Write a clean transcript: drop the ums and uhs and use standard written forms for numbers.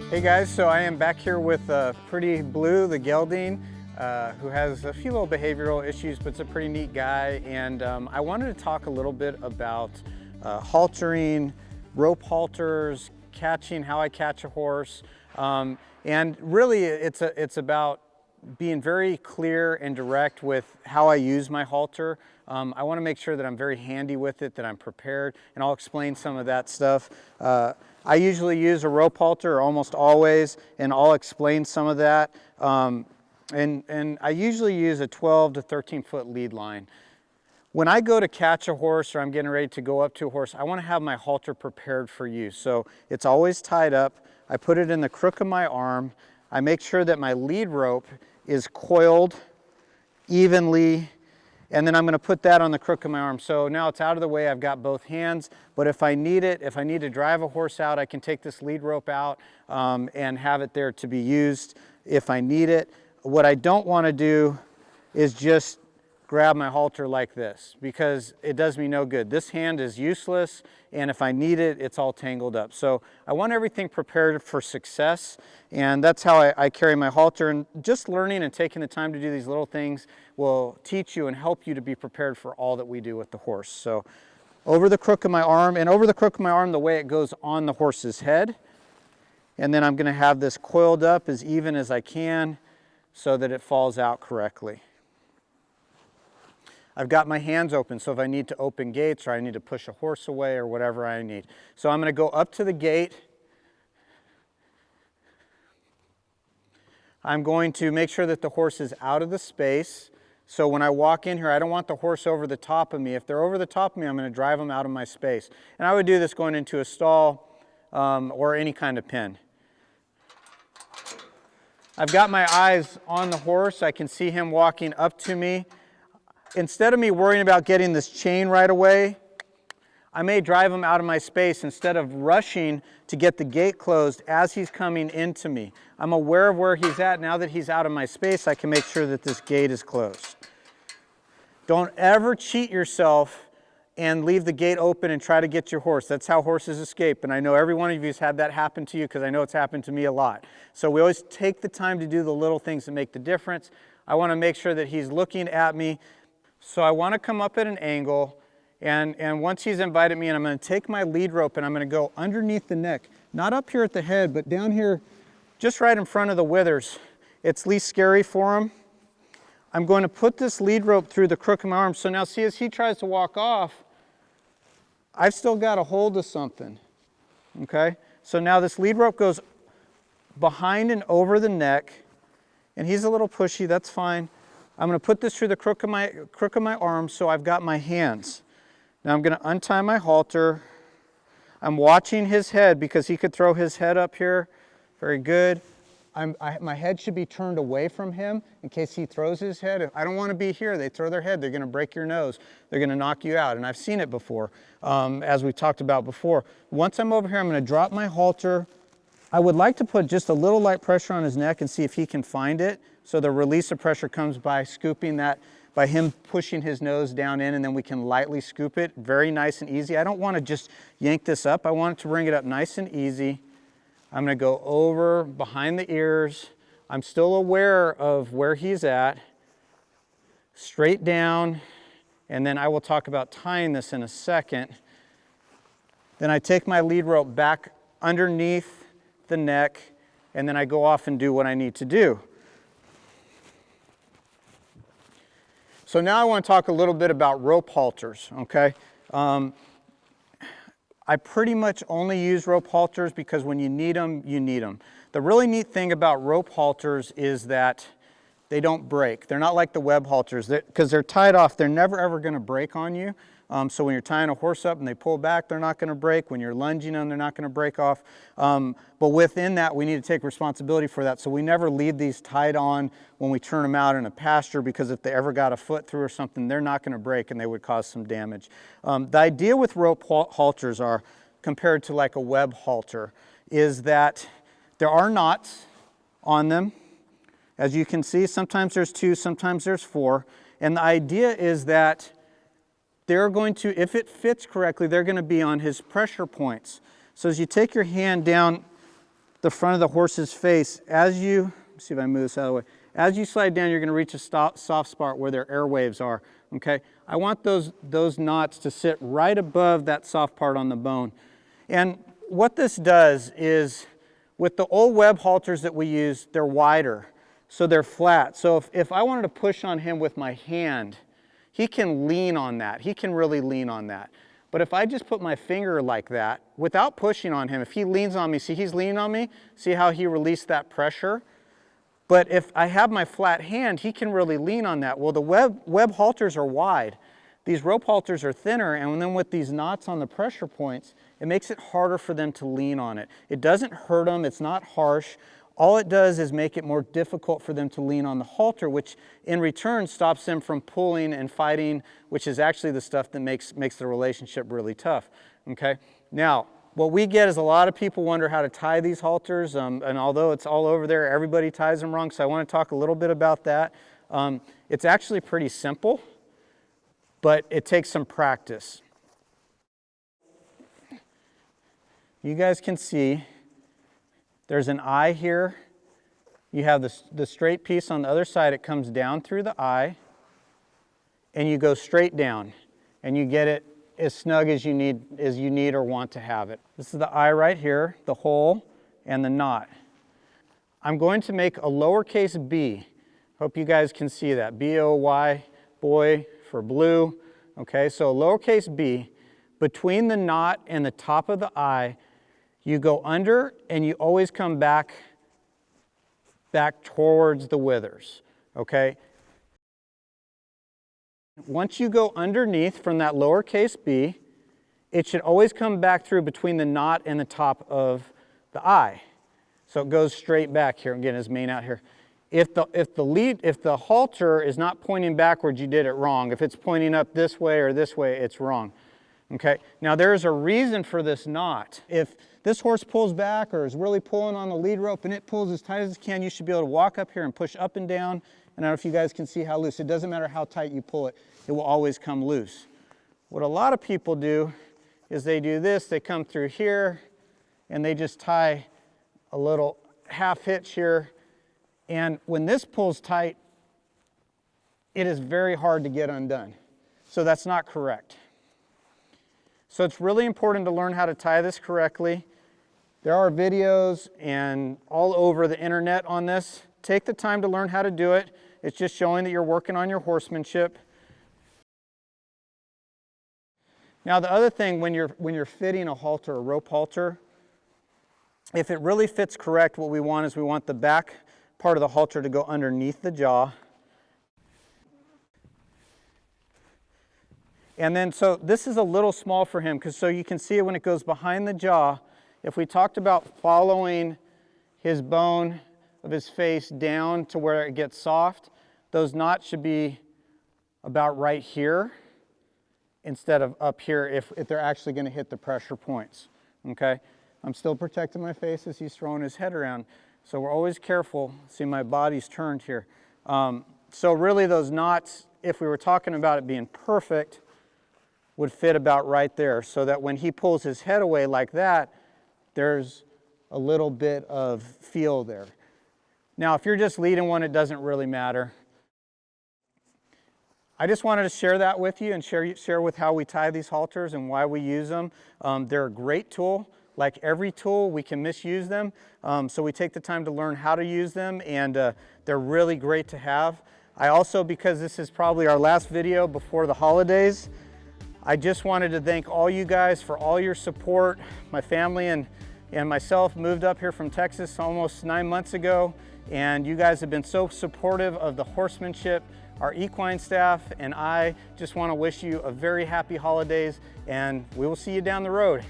Hey guys, so I am back here with Pretty Blue, the gelding, who has a few little behavioral issues, but it's a pretty neat guy. And I wanted to talk a little bit about haltering, rope halters, catching, how I catch a horse. And really it's about being very clear and direct with how I use my halter. I want to make sure that I'm very handy with it, that I'm prepared, and I'll explain some of that stuff. I usually use a rope halter, or almost always, and I'll explain some of that. And I usually use a 12 to 13 foot lead line. When I go to catch a horse or I'm getting ready to go up to a horse, I want to have my halter prepared for use. So it's always tied up. I put it in the crook of my arm. I make sure that my lead rope is coiled evenly, and then I'm going to put that on the crook of my arm. So now it's out of the way, I've got both hands, but if I need it, if I need to drive a horse out, I can take this lead rope out and have it there to be used if I need it. What I don't want to do is just grab my halter like this, because it does me no good. This hand is useless, and if I need it, it's all tangled up. So I want everything prepared for success, and that's how I carry my halter. And just learning and taking the time to do these little things will teach you and help you to be prepared for all that we do with the horse. So over the crook of my arm, and over the crook of my arm, the way it goes on the horse's head. And then I'm going to have this coiled up as even as I can so that it falls out correctly. I've got my hands open, so if I need to open gates or I need to push a horse away or whatever I need. So I'm going to go up to the gate. I'm going to make sure that the horse is out of the space. So when I walk in here, I don't want the horse over the top of me. If they're over the top of me, I'm going to drive them out of my space. And I would do this going into a stall or any kind of pen. I've got my eyes on the horse. I can see him walking up to me. Instead of me worrying about getting this chain right away, I may drive him out of my space instead of rushing to get the gate closed as he's coming into me. I'm aware of where he's at. Now that he's out of my space, I can make sure that this gate is closed. Don't ever cheat yourself and leave the gate open and try to get your horse. That's how horses escape. And I know every one of you has had that happen to you, because I know it's happened to me a lot. So we always take the time to do the little things that make the difference. I want to make sure that he's looking at me. So I want to come up at an angle, and once he's invited me, and I'm going to take my lead rope and I'm going to go underneath the neck, not up here at the head, but down here, just right in front of the withers. It's least scary for him. I'm going to put this lead rope through the crook of my arm. So now see, as he tries to walk off, I've still got a hold of something, okay? So now this lead rope goes behind and over the neck, and he's a little pushy, that's fine. I'm going to put this through the crook of my arm, so I've got my hands. Now I'm going to untie my halter. I'm watching his head, because he could throw his head up here. Very good. My head should be turned away from him in case he throws his head. I don't want to be here. They throw their head, they're going to break your nose. They're going to knock you out, and I've seen it before, as we talked about before. Once I'm over here, I'm going to drop my halter. I would like to put just a little light pressure on his neck and see if he can find it. So the release of pressure comes by scooping that, by him pushing his nose down in, and then we can lightly scoop it. Very nice and easy. I don't want to just yank this up. I want it to bring it up nice and easy. I'm going to go over behind the ears. I'm still aware of where he's at. Straight down, and then I will talk about tying this in a second. Then I take my lead rope back underneath the neck, and then I go off and do what I need to do. So now I want to talk a little bit about rope halters, okay? I pretty much only use rope halters because when you need them, you need them. The really neat thing about rope halters is that they don't break. They're not like the web halters, because they're tied off. They're never ever going to break on you. So when you're tying a horse up and they pull back, they're not going to break. When you're lunging them, they're not going to break off. But within that, we need to take responsibility for that. So we never leave these tied on when we turn them out in a pasture, because if they ever got a foot through or something, they're not going to break and they would cause some damage. The idea with rope halters are, compared to like a web halter, is that there are knots on them. As you can see, sometimes there's 2, sometimes there's 4. And the idea is that they're going to, if it fits correctly, they're going to be on his pressure points. So as you take your hand down the front of the horse's face. As you, let's see if I move this out of the way. As you slide down, you're going to reach a soft spot where their airwaves are, okay? I want those knots to sit right above that soft part on the bone. And what this does is, with the old web halters that we use, they're wider, so they're flat. So if I wanted to push on him with my hand, he can lean on that. He can really lean on that. But if I just put my finger like that, without pushing on him, if he leans on me, see he's leaning on me? See how he released that pressure? But if I have my flat hand, he can really lean on that. Well, the web halters are wide. These rope halters are thinner, and then with these knots on the pressure points, it makes it harder for them to lean on it. It doesn't hurt them, it's not harsh. All it does is make it more difficult for them to lean on the halter, which in return stops them from pulling and fighting, which is actually the stuff that makes the relationship really tough, okay? Now, what we get is a lot of people wonder how to tie these halters, and although it's all over there, everybody ties them wrong, so I want to talk a little bit about that. It's actually pretty simple, but it takes some practice. You guys can see there's an eye here. You have the straight piece on the other side. It comes down through the eye, and you go straight down, and you get it as snug as you need or want to have it. This is the eye right here, the hole, and the knot. I'm going to make a lowercase b. Hope you guys can see that. B-O-Y, boy for blue. Okay, so lowercase b. Between the knot and the top of the eye, you go under and you always come back towards the withers, okay? Once you go underneath from that lowercase b, it should always come back through between the knot and the top of the eye. So it goes straight back here. Again, his mane out here. If the halter is not pointing backwards, you did it wrong. If it's pointing up this way or this way, it's wrong. Okay, now there's a reason for this knot. If this horse pulls back or is really pulling on the lead rope and it pulls as tight as it can, you should be able to walk up here and push up and down. And I don't know if you guys can see how loose. It doesn't matter how tight you pull it, it will always come loose. What a lot of people do is they do this, they come through here and they just tie a little half hitch here. And when this pulls tight, it is very hard to get undone. So that's not correct. So it's really important to learn how to tie this correctly. There are videos and all over the internet on this. Take the time to learn how to do it. It's just showing that you're working on your horsemanship. Now the other thing, when you're fitting a halter, a rope halter, if it really fits correct, what we want is we want the back part of the halter to go underneath the jaw. And then, so this is a little small for him, because so you can see it when it goes behind the jaw. If we talked about following his bone of his face down to where it gets soft, those knots should be about right here instead of up here if they're actually going to hit the pressure points, okay? I'm still protecting my face as he's throwing his head around, so we're always careful. See, my body's turned here. So really those knots, if we were talking about it being perfect, would fit about right there, so that when he pulls his head away like that, there's a little bit of feel there. Now, if you're just leading one, it doesn't really matter. I just wanted to share that with you and share with how we tie these halters and why we use them. They're a great tool. Like every tool, we can misuse them. So we take the time to learn how to use them, and they're really great to have. I also, because this is probably our last video before the holidays, I just wanted to thank all you guys for all your support. My family and myself moved up here from Texas almost 9 months ago, and you guys have been so supportive of the horsemanship. Our equine staff and I just want to wish you a very happy holidays, and we will see you down the road.